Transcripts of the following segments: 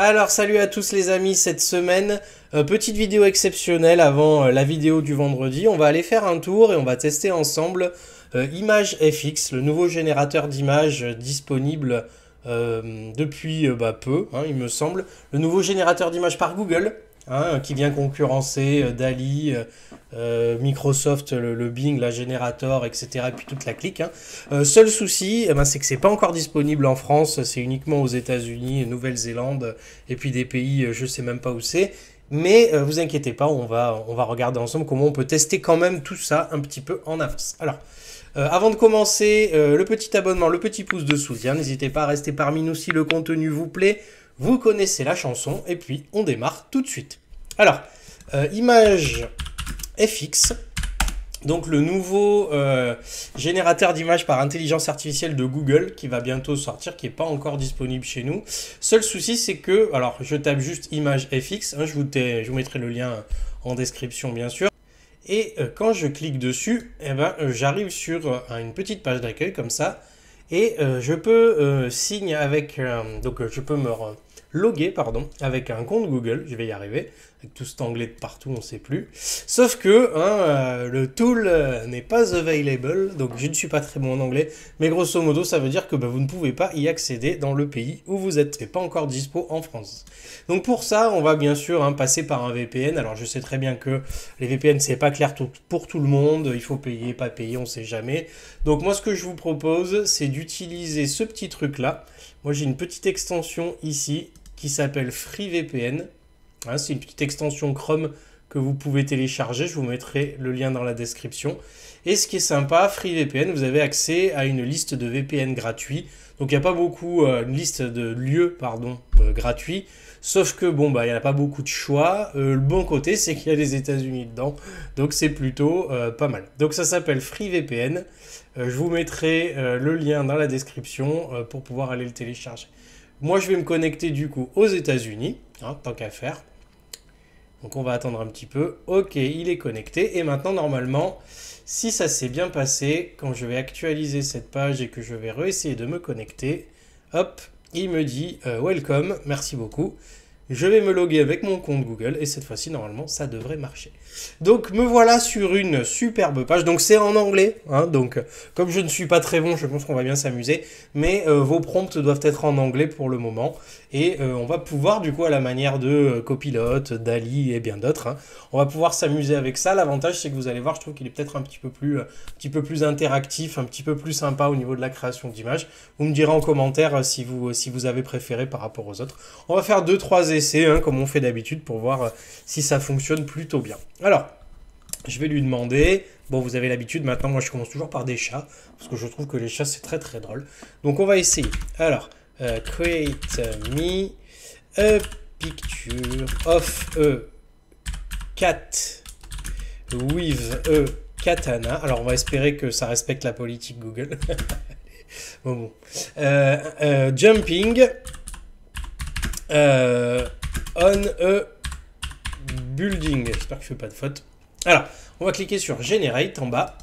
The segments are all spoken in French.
Alors salut à tous les amis, cette semaine, petite vidéo exceptionnelle avant la vidéo du vendredi. On va aller faire un tour et on va tester ensemble ImageFX, le nouveau générateur d'images disponible depuis peu, hein, il me semble. Le nouveau générateur d'images par Google, hein, qui vient concurrencer DALL-E, Microsoft, le Bing, la Generator, etc. Et puis toute la clique. Hein. Seul souci, c'est que c'est pas encore disponible en France, c'est uniquement aux États-Unis, Nouvelle-Zélande, et puis des pays, je sais même pas où c'est. Mais vous inquiétez pas, on va regarder ensemble comment on peut tester quand même tout ça un petit peu en avance. Alors, avant de commencer, le petit abonnement, le petit pouce de soutien, n'hésitez pas à rester parmi nous si le contenu vous plaît. Vous connaissez la chanson, et puis on démarre tout de suite. Alors, ImageFX, donc le nouveau générateur d'images par intelligence artificielle de Google qui va bientôt sortir, qui n'est pas encore disponible chez nous. Seul souci, c'est que, alors je tape juste ImageFX, hein, je vous mettrai le lien en description bien sûr. Et quand je clique dessus, j'arrive sur une petite page d'accueil comme ça. Et je peux signer avec, je peux me loguer pardon, avec un compte Google, je vais y arriver, avec tout cet anglais de partout, on ne sait plus. Sauf que le tool n'est pas available, donc je ne suis pas très bon en anglais, mais grosso modo ça veut dire que vous ne pouvez pas y accéder dans le pays où vous êtes, c'est pas encore dispo en France. Donc pour ça, on va bien sûr passer par un VPN. Alors je sais très bien que les VPN c'est pas clair pour tout le monde, il faut payer, pas payer, on sait jamais. Donc moi ce que je vous propose, c'est d'utiliser ce petit truc là. Moi j'ai une petite extension ici qui s'appelle FreeVPN. Hein, c'est une petite extension Chrome que vous pouvez télécharger. Je vous mettrai le lien dans la description. Et ce qui est sympa, FreeVPN, vous avez accès à une liste de VPN gratuits. Donc il n'y a pas beaucoup, une liste de lieux gratuits. Sauf que il n'y en a pas beaucoup de choix. Le bon côté, c'est qu'il y a les États-Unis dedans. Donc c'est plutôt pas mal. Donc ça s'appelle FreeVPN. Je vous mettrai le lien dans la description pour pouvoir aller le télécharger. Moi, je vais me connecter du coup aux États-Unis, hein, tant qu'à faire. Donc on va attendre un petit peu. Ok, il est connecté. Et maintenant, normalement, si ça s'est bien passé, quand je vais actualiser cette page et que je vais réessayer de me connecter, hop, il me dit welcome, merci beaucoup. Je vais me loguer avec mon compte Google et cette fois-ci, normalement, ça devrait marcher. Donc, me voilà sur une superbe page. Donc, c'est en anglais. Hein, donc, comme je ne suis pas très bon, je pense qu'on va bien s'amuser. Mais vos prompts doivent être en anglais pour le moment. Et on va pouvoir, du coup, à la manière de Copilot, DALL-E et bien d'autres, hein, on va pouvoir s'amuser avec ça. L'avantage, c'est que vous allez voir, je trouve qu'il est peut-être un petit peu plus interactif, un petit peu plus sympa au niveau de la création d'images. Vous me direz en commentaire si vous avez préféré par rapport aux autres. On va faire 2-3 essais, hein, comme on fait d'habitude, pour voir si ça fonctionne plutôt bien. Alors, je vais lui demander... Bon, vous avez l'habitude, maintenant, moi, je commence toujours par des chats, parce que je trouve que les chats, c'est très, très drôle. Donc, on va essayer. Alors, create me a picture of a cat with a katana. Alors, on va espérer que ça respecte la politique Google. bon. Jumping on a building. J'espère que je ne fais pas de faute. Alors, on va cliquer sur Generate en bas.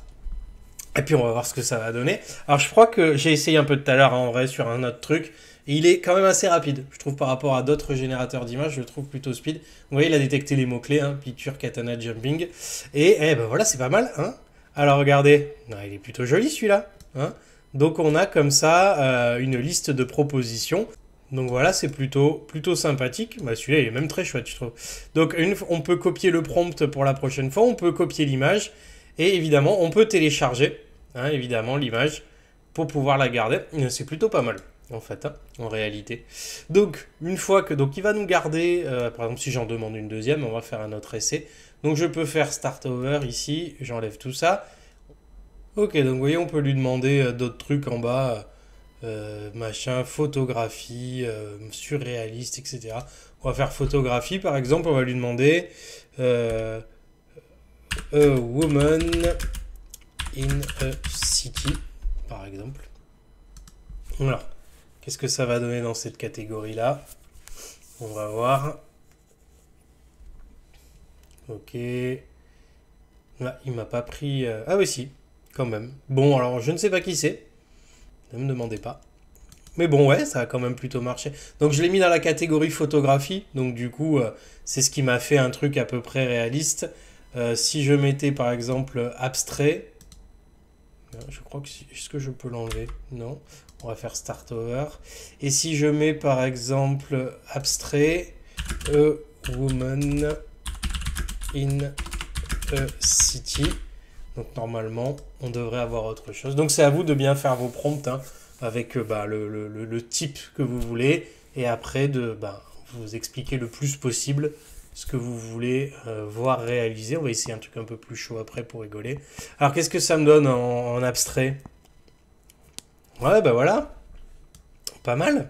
Et puis, on va voir ce que ça va donner. Alors, je crois que j'ai essayé un peu tout à l'heure, en vrai, sur un autre truc. Et il est quand même assez rapide. Je trouve par rapport à d'autres générateurs d'images, je le trouve plutôt speed. Vous voyez, il a détecté les mots-clés, hein, picture, katana, jumping. Et voilà, c'est pas mal. Hein. Alors, regardez. Non, il est plutôt joli, celui-là. Hein. Donc, on a comme ça une liste de propositions. Donc voilà, c'est plutôt sympathique. Celui-là, il est même très chouette, je trouve. Donc, on peut copier le prompt pour la prochaine fois. On peut copier l'image. Et évidemment, on peut télécharger, hein, évidemment, l'image pour pouvoir la garder. C'est plutôt pas mal, en fait, hein, en réalité. Donc, une fois que... Donc, il va nous garder... par exemple, si j'en demande une deuxième, on va faire un autre essai. Donc, je peux faire Start Over ici. J'enlève tout ça. Ok, donc, vous voyez, on peut lui demander d'autres trucs en bas... photographie, surréaliste, etc. On va faire photographie, par exemple, on va lui demander a woman in a city, par exemple. Alors, qu'est-ce que ça va donner dans cette catégorie-là? On va voir. Ok. Ah, il m'a pas pris... Ah oui, si, quand même. Bon, alors, je ne sais pas qui c'est. Ne me demandez pas. Mais bon, ouais, ça a quand même plutôt marché. Donc je l'ai mis dans la catégorie photographie. Donc du coup, c'est ce qui m'a fait un truc à peu près réaliste. Si je mettais par exemple abstrait, je crois que est-ce que je peux l'enlever? Non. On va faire start over. Et si je mets par exemple abstrait, a woman in a city. Donc normalement, on devrait avoir autre chose. Donc c'est à vous de bien faire vos prompts hein, avec le type que vous voulez. Et après, de vous expliquer le plus possible ce que vous voulez voir réaliser. On va essayer un truc un peu plus chaud après pour rigoler. Alors qu'est-ce que ça me donne en abstrait? Ouais, bah voilà. Pas mal.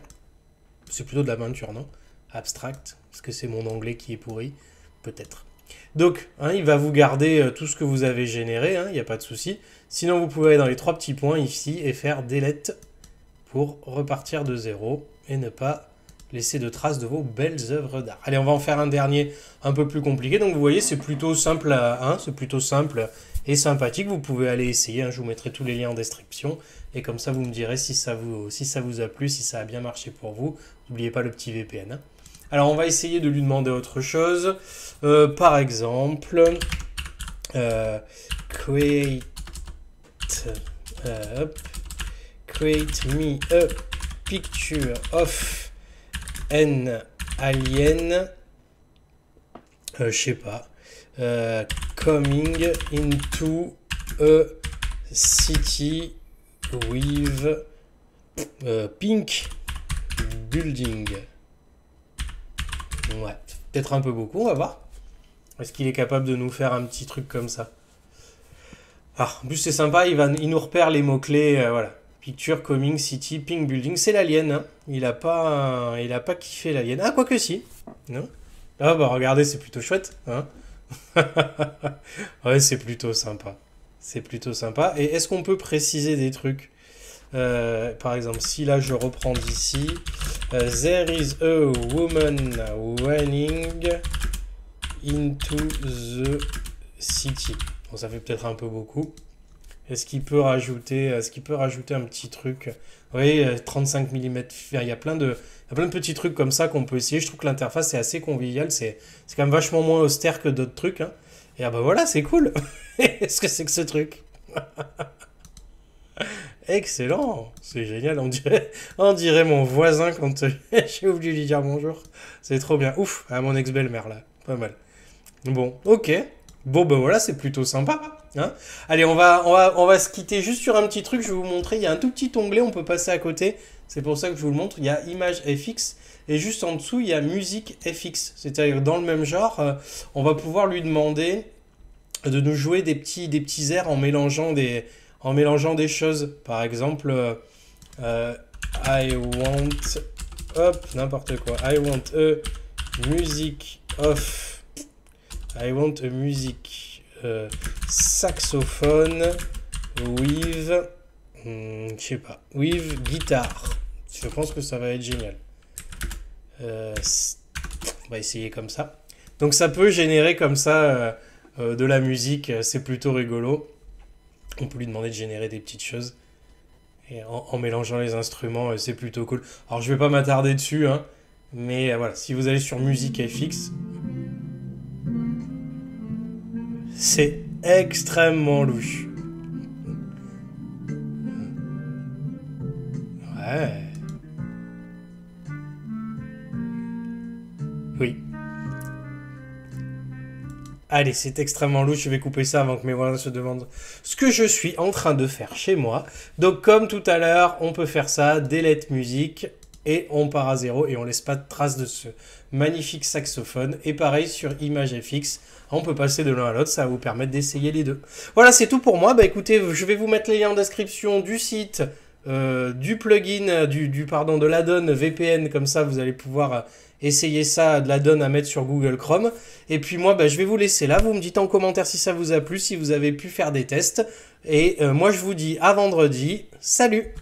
C'est plutôt de la peinture, non? Abstract. Est-ce que c'est mon anglais qui est pourri? Peut-être. Donc, hein, il va vous garder tout ce que vous avez généré, il n'y a pas de souci. Sinon, vous pouvez aller dans les 3 petits points ici et faire delete pour repartir de zéro et ne pas laisser de traces de vos belles œuvres d'art. Allez, on va en faire un dernier un peu plus compliqué. Donc, vous voyez, c'est plutôt simple, c'est plutôt simple et sympathique. Vous pouvez aller essayer. Je vous mettrai tous les liens en description. Et comme ça, vous me direz si ça vous a plu, si ça a bien marché pour vous. N'oubliez pas le petit VPN. Alors, on va essayer de lui demander autre chose. Par exemple, create me a picture of an alien. Je sais pas. Coming into a city with pink building. Ouais, peut-être un peu beaucoup, on va voir. Est-ce qu'il est capable de nous faire un petit truc comme ça? Ah, en plus c'est sympa, il nous repère les mots-clés, voilà. Picture, coming, city, pink building, c'est l'alien. Hein. Il a pas kiffé l'alien. Ah, quoique si. Non? Ah bah regardez, c'est plutôt chouette. Hein. Ouais, c'est plutôt sympa. C'est plutôt sympa. Et est-ce qu'on peut préciser des trucs? Par exemple, si là je reprends d'ici, there is a woman running into the city. Bon, ça fait peut-être un peu beaucoup. Est-ce qu'il peut rajouter un petit truc? Oui, 35 mm. Il y a plein de petits trucs comme ça qu'on peut essayer. Je trouve que l'interface est assez conviviale. C'est quand même vachement moins austère que d'autres trucs. Hein. Et ah bah voilà, c'est cool. Qu'est-ce que c'est que ce truc? Excellent, c'est génial, on dirait mon voisin quand j'ai oublié de lui dire bonjour. C'est trop bien. Ouf, à mon ex-belle-mère là, pas mal. Bon, ok. Bon ben voilà, c'est plutôt sympa. Hein. Allez, on va se quitter juste sur un petit truc, je vais vous montrer. Il y a un tout petit onglet, on peut passer à côté. C'est pour ça que je vous le montre. Il y a Image FX et juste en dessous, il y a Musique FX. C'est-à-dire dans le même genre, on va pouvoir lui demander de nous jouer des petits airs en mélangeant des choses. Par exemple, I want, hop, n'importe quoi. I want a music saxophone with, je sais pas, with guitare. Je pense que ça va être génial. On va essayer comme ça. Donc ça peut générer comme ça de la musique, c'est plutôt rigolo. On peut lui demander de générer des petites choses. Et en mélangeant les instruments, c'est plutôt cool. Alors je vais pas m'attarder dessus, hein, mais voilà, si vous allez sur Musique FX, c'est extrêmement louche. Ouais. Oui. Allez, c'est extrêmement louche, je vais couper ça avant que mes voisins se demandent ce que je suis en train de faire chez moi. Donc comme tout à l'heure, on peut faire ça, delete musique, et on part à zéro et on laisse pas de traces de ce magnifique saxophone. Et pareil sur Image FX, on peut passer de l'un à l'autre, ça va vous permettre d'essayer les deux. Voilà, c'est tout pour moi. Bah écoutez, je vais vous mettre les liens en description du site, du plugin, de l'add-on VPN, comme ça vous allez pouvoir essayer ça, de l'add-on à mettre sur Google Chrome. Et puis moi, je vais vous laisser là. Vous me dites en commentaire si ça vous a plu, si vous avez pu faire des tests. Et moi, je vous dis à vendredi. Salut!